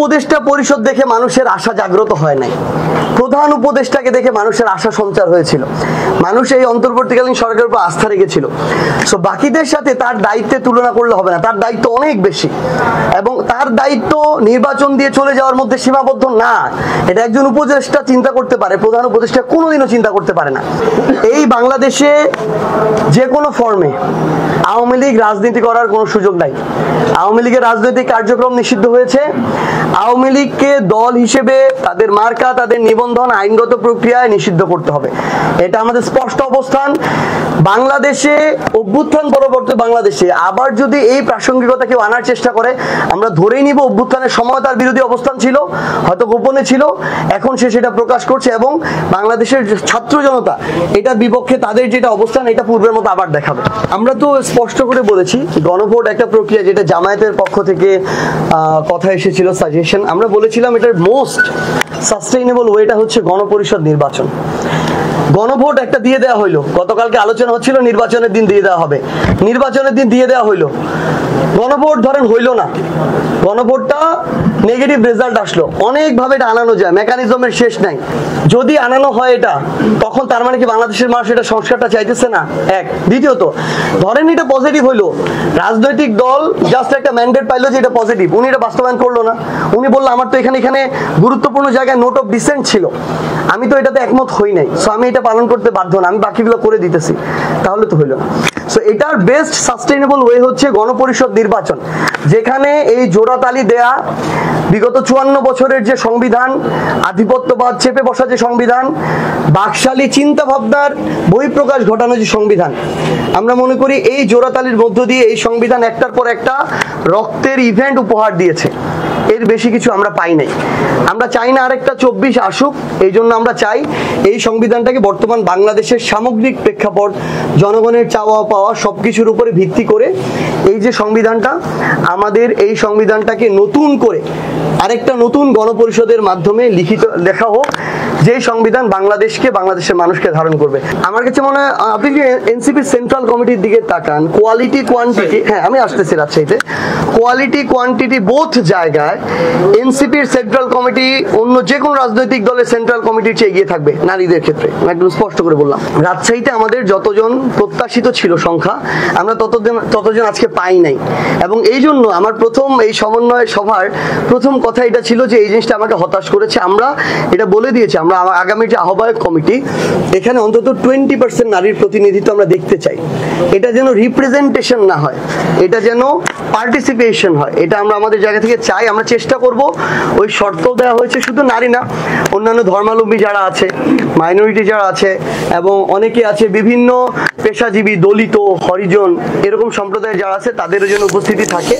উপদেষ্টা পরিষদ দেখে মানুষের আশা জাগ্রত হয় নাই, প্রধান উপদেষ্টাকে দেখে মানুষের আশা সঞ্চার হয়েছিল, মানুষ এই অন্তর্বর্তীকালীন সরকারের উপর আস্থা রেখেছিল। সো বাকিদের সাথে তার দায়িত্বে তুলনা করলে হবে না, তার দায়িত্ব অনেক বেশি এবং তার দায়িত্ব নির্বাচন দিয়ে চলে যাওয়ার মধ্যে সীমাবদ্ধ না। এটা একজন উপদেষ্টা চিন্তা করতে পারে, প্রধান উপদেষ্টা কোনোদিনও চিন্তা করতে পারে না। এই বাংলাদেশে যে কোনো ফর্মে আওয়ামী লীগ রাজনীতি করার কোনো সুযোগ নাই। আওয়ামী লীগের রাজনৈতিক কার্যক্রম নিষিদ্ধ হয়েছে। আওয়ামী লীগকে দল হিসেবে তাদের মার্কা, তাদের নিবন্ধন আইনগত প্রক্রিয়ায় নিষিদ্ধ করতে হবে, এটা আমাদের স্পষ্ট অবস্থান। বাংলাদেশে অভ্যুত্থান পরবর্তী বাংলাদেশে আবার যদি এই প্রাসঙ্গিকতা কেউ আনার চেষ্টা করে, আমরা ধরেই নিব অভ্যুত্থানের সময় তার বিরোধী অবস্থান ছিল, হয়তো গোপনে ছিল, এখন সে সেটা প্রকাশ করছে এবং বাংলাদেশের ছাত্র জনতা এটার বিপক্ষে তাদের যেটা অবস্থান এটা পূর্বের মতো আবার দেখাবে। আমরা তো স্পষ্ট করে বলেছি গণভোট একটা প্রক্রিয়া, যেটা জামায়াতের পক্ষ থেকে কথা এসেছিল, সাজেশন। আমরা বলেছিলাম এটার মোস্ট সাস্টেইনেবল ওয়েটা হচ্ছে গণপরিষদ নির্বাচন। গণভোট একটা দিয়ে দেওয়া হইলো, গতকালকে আলোচনা হচ্ছিল নির্বাচনের দিন দিয়ে দেওয়া হবে, নির্বাচনের দিন দিয়ে দেওয়া হইলো, গণভোট ধরেন হইলো না, গণভোটটা নেগেটিভ রেজাল্ট আসলো। অনেকভাবে এটা আনানো যায়, মেকানিজমের শেষ নাই। যদি আনানো হয় এটা, তখন তার মানে কি বাংলাদেশের মানুষ এটা সংস্কারটা চাইতেছে না? এক। দ্বিতীয়ত ধরেন এটা পজিটিভ হইলো, রাজনৈতিক দল জাস্ট একটা ম্যান্ডেট পাইলো যে এটা পজিটিভ, উনি এটা বাস্তবায়ন করলো না। উনি বললো আমার তো এখানে গুরুত্বপূর্ণ জায়গায় নোট অফ ডিসেন্ট ছিল, আমি তো এটাতে একমত হই নাই, সো আমি এটা পালন করতে বাধ্য না, আমি বাকিগুলো করে দিতেছি, তাহলে তো হইলো না। সো এটার বেস্ট সাস্টেইনেবল ওয়ে হচ্ছে গণপরিষদ নির্বাচন, যেখানে এই জোড়াতালি দেয়া বিগত 54 বছরের যে সংবিধান, আধিপত্যবাদ চেপে বসা যে সংবিধান, বাকশালী চিন্তা ভাবনার বহিঃপ্রকাশ ঘটানো যে সংবিধান, আমরা মনে করি এই জোড়াতালির মধ্য দিয়ে এই সংবিধান একটার পর একটা রক্তের ইভেন্ট উপহার দিয়েছে। এর বেশি কিছু আমরা পাই নাই। আমরা চাই না আরেকটা 24 আসুক, এই জন্য আমরা চাই এই সংবিধানটাকে বর্তমান বাংলাদেশের সামগ্রিক প্রেক্ষাপট, জনগণের চাওয়া পাওয়া সবকিছুর উপরে ভিত্তি করে এই যে সংবিধানটা, আমাদের এই সংবিধানটাকে নতুন করে আরেকটা নতুন গণপরিষদের মাধ্যমে লেখা হোক, যে সংবিধান বাংলাদেশকে, বাংলাদেশের মানুষকে ধারণ করবে। আমার কাছে মনে হয় আপনি যে এনসিপি সেন্ট্রাল কমিটির দিকে তাকান, কোয়ালিটি কোয়ান্টিটি, হ্যাঁ আমি আসতেছি রাজশাহীতে, কোয়ালিটি কোয়ান্টিটি বোথ জায়গায় এনসিপির সেন্ট্রাল কমিটি অন্য যে কোনো রাজনৈতিক দলের সেন্ট্রাল কমিটির চেয়ে এগিয়ে থাকবে নারীদের ক্ষেত্রে, একদম স্পষ্ট করে বললাম। রাজশাহীতে আমাদের যতজন প্রত্যাশিত ছিল সংখ্যা, আমরা ততজন আজকে পাই নাই। এবং এই জন্য আমার প্রথম এই সমন্বয় সভার প্রথম কথা এটা ছিল যে এই জিনিসটা আমাকে হতাশ করেছে। আমরা এটা বলে দিয়েছি, আমরা আগামী যে আহ্বায়ক কমিটি, এখানে অন্তত 20% নারীর প্রতিনিধিত্ব আমরা দেখতে চাই। এটা যেন রিপ্রেজেন্টেশন না হয়, এটা যেন পার্টিসিপেশন হয়, এটা আমরা আমাদের জায়গা থেকে চাই। আমরা চেষ্টা করব, ওই শর্ত দেওয়া হয়েছে শুধু নারী না, অন্যান্য ধর্মাবলম্বী যারা আছে, মাইনরিটি যারা আছে এবং অনেকে আছে বিভিন্ন পেশাজীবী, দলিত, হরিজন এরকম সম্প্রদায়ের যারা আছে, তাদের জন্য উপস্থিতি থাকে।